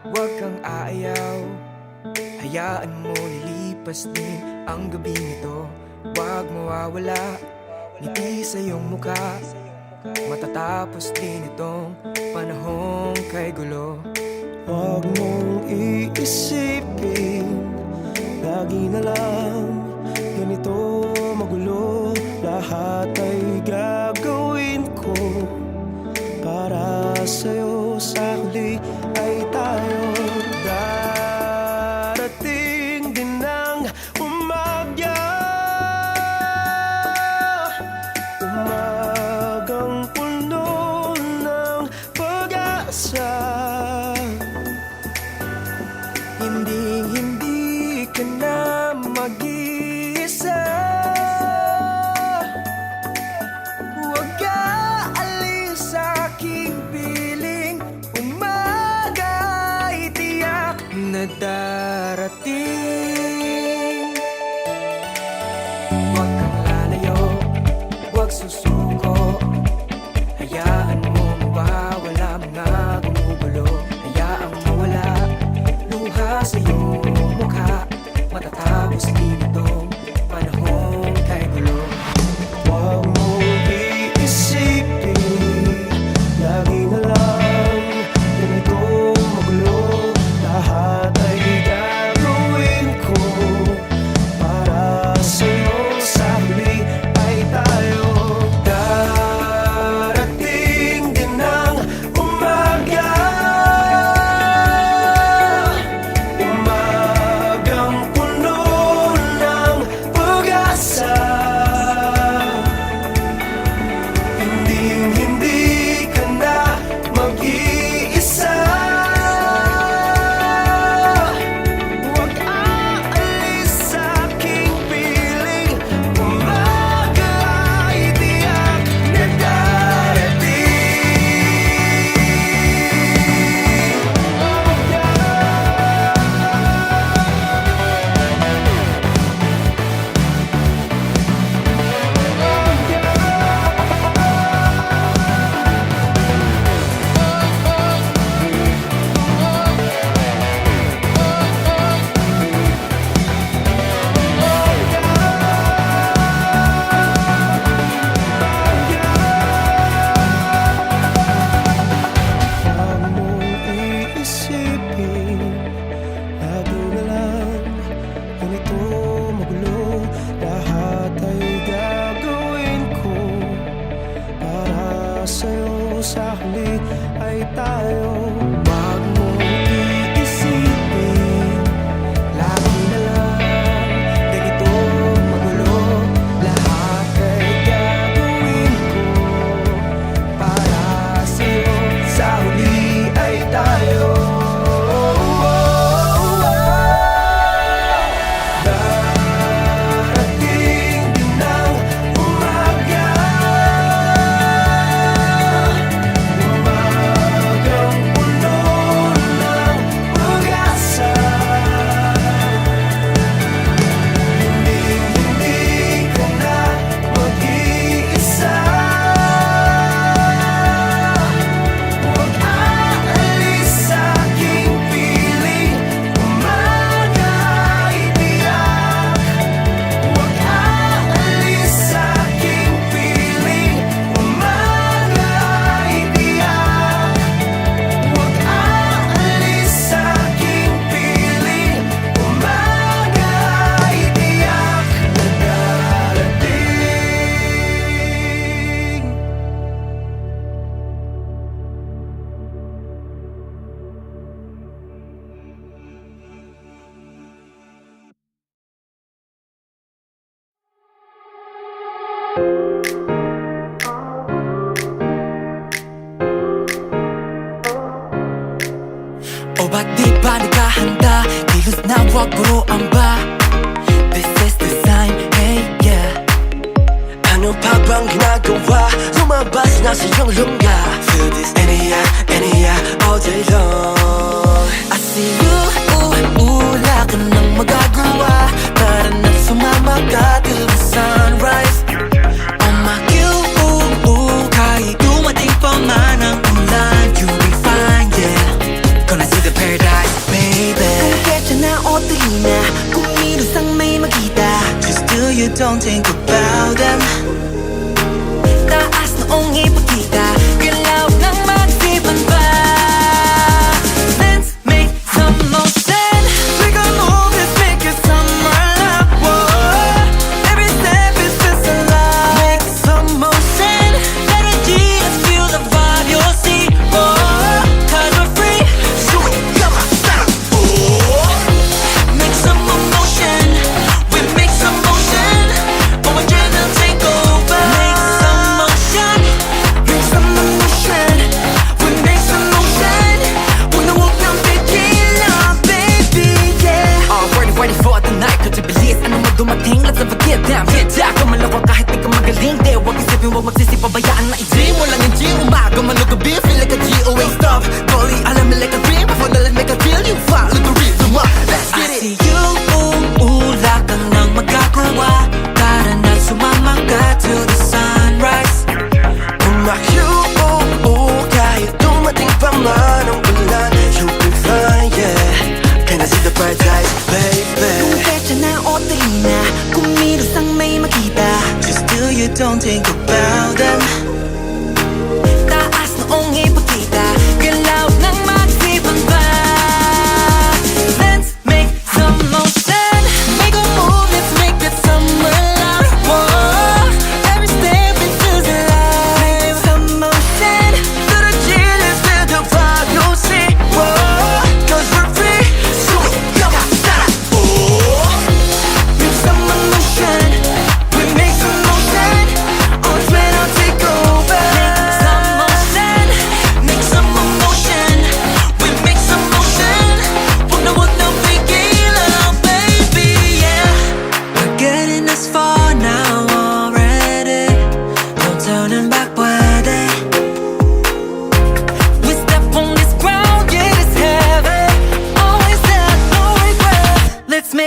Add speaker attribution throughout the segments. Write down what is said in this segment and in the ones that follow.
Speaker 1: Huwag kang aayaw, hayaan mo lilipas din ang gabing ito. Huwag mawawala, ngiti sa iyong mukha. Matatapos din itong panahong kay gulo.
Speaker 2: Huwag mong iisipin, lagi na lang ganito magulo. Lahat ay gagawin ko para sa'yo, sa huli ay tayo. Darating din ang umaga, umagang puno ng pag-asa.
Speaker 1: Hindi ka na mag-iisa. Huwag ka alis sa aking piling. Umaga ay tiyak na darating. Huwag kang lalayo, huwag susuko. Hayaan mo mawawala mga gumugulo. Hayaang mawala luha sa iyong mukha. Matatapos din itong panahong kay gulo.
Speaker 2: Huwag mong iisipin, lagi na lang ganito magulo. Lahat ay gagawin ko para sa'yo, sa huli ay tayo. Darating din ang umaga, umagang puno ng pag-asa. Hindi ka na mag-iisa. Huwag aalis sa aking piling. Umaga ay tiyak na darating. Huwag mong iisipin, lagi na lang ganito magulo. Lahat ay gagawin ko para sa'yo, sa huli ay tayo.
Speaker 1: Huwag mong iisipin, lagi na lang ganito magulo. Lahat ay gagawin ko para sa'yo, sa huli ay tayo.
Speaker 2: Darating din ang umaga, umagang puno ng pag-asa. Hindi ka na mag-iisa. Huwag aalis sa aking piling. Umaga ay tiyak. Huwag aalis sa aking piling. Umaga ay tiyak. Huwag aalis sa aking piling. Umaga ay tiyak na darating.
Speaker 3: O ba't di ba nakahanda? Kilos na wag puro amba. This is the sign, hey yeah.
Speaker 2: Ano pa bang ginagawa? Lumabas na sa iyong lungga. Feel this ania, all day long.
Speaker 3: I see you, wala ka nang magagawa. Tara na sumama ka till the sunrise. On my cue, kahit dumating pa man ang ulan, you'll be fine, yeah. Gonna see the paradise.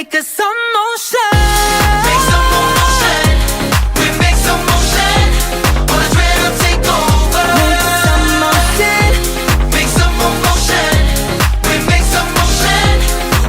Speaker 3: make a Summotion.
Speaker 2: Make some more motion. We make some motion. Wanna try to take over.
Speaker 3: Make some motion.
Speaker 2: Make some more motion. We make some motion.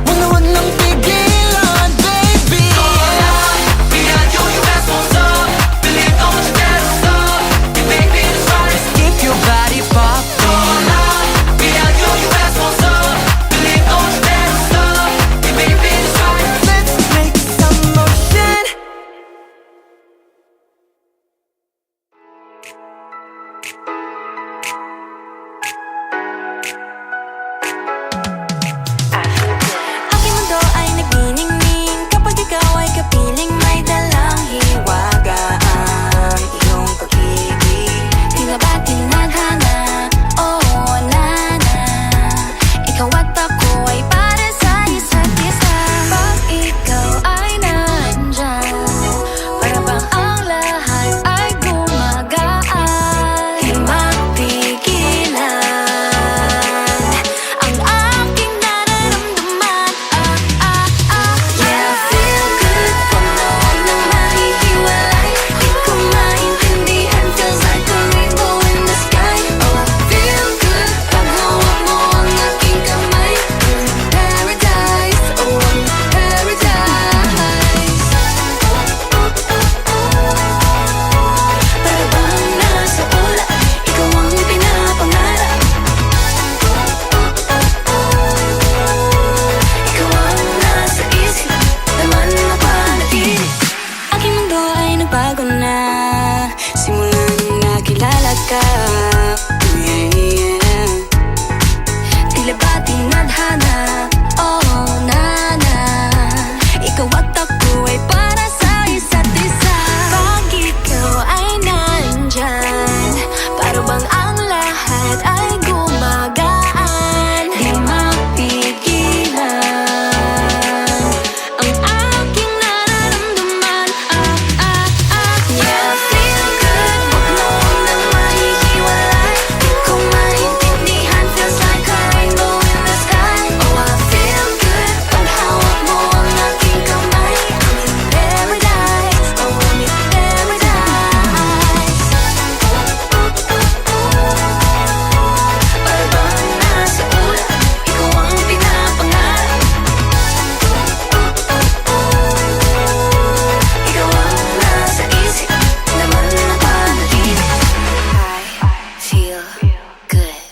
Speaker 3: Wag nang pigilan, baby.
Speaker 2: All out. Behind you, you got what's up. Believe on what you gotta stop. You make me the right.
Speaker 3: Keep your body popping.
Speaker 2: All out. Behind you, you got what's up. Believe on what you gotta stop. You make me the right.
Speaker 3: Let's make some motion. Aking mundo ay nagniningning kapag ikaw ay kapiling may dalang hiwaga ang iyong pag-ibig. Tila ba tinadhana? Oo, nana. Ikaw at ako ay para sa isa't isa. Pag ikaw ay nandyan, para bang ang lahat ay gumagaan. Di mapigilan ang aking nararamdaman. Yeah, feel good. Pag noon na mahihiwalay, di ko maintindihan. Feels like a rainbow in the sky. Oh, feel good. Pag hawak mo ang aking kamay, paradise. Oh, paradise. Para bang nasa ulap, ikaw ang pinapangarap. Ikaw ang nasa isip, laman na panaginip. Aking mundo ay nagbago na simulan nakilala ka. Yeah. Tila ba tinadhana? Oh, nana. Ikaw at ako ay para sa isa't isa. Pag ikaw ay nandyan, para bang ang lahat ay gumagaan. Di mapigilan ang aking nararamdaman. Yeah, feel good. Wag noon na mahihiwalay, di ko maintindihan. Feels like a rainbow in the sky. Oh, I feel good. Pag hawak mo ang aking kamay, I'm in paradise. Oh, I'm in paradise. Para bang nasa ulap, ikaw ang pinapangarap. Ikaw ang nasa isip, laman na panaginip. I feel good.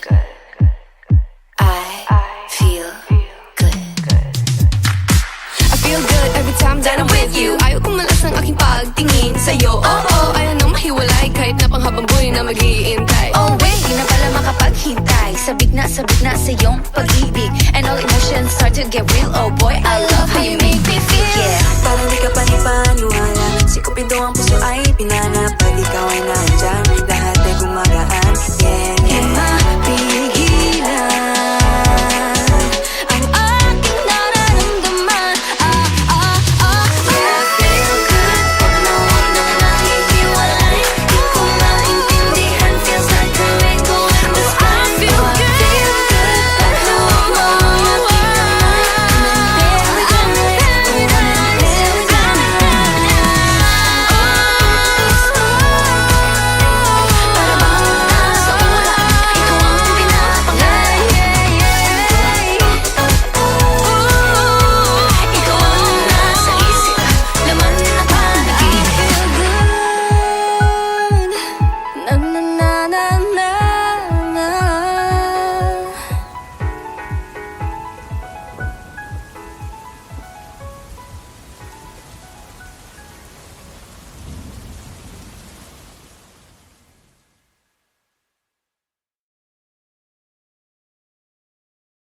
Speaker 3: I feel good. I feel good every time that I'm with you. Ayaw kong malas ng aking pagtingin sa'yo. Oh, ayaw nang mahiwalay kahit na panghabang buhay na mag-iintay. Oh, wait, di na pala makapaghintay. Sabik na sa iyong pag-ibig. And all emotions start to get real. Oh boy, I love how you make me feel. Yeah, parang di ka panipaniwala. Si Cupido ang puso ay pinanap. Pag ikaw ay nandyan, lahat ay gumagaan.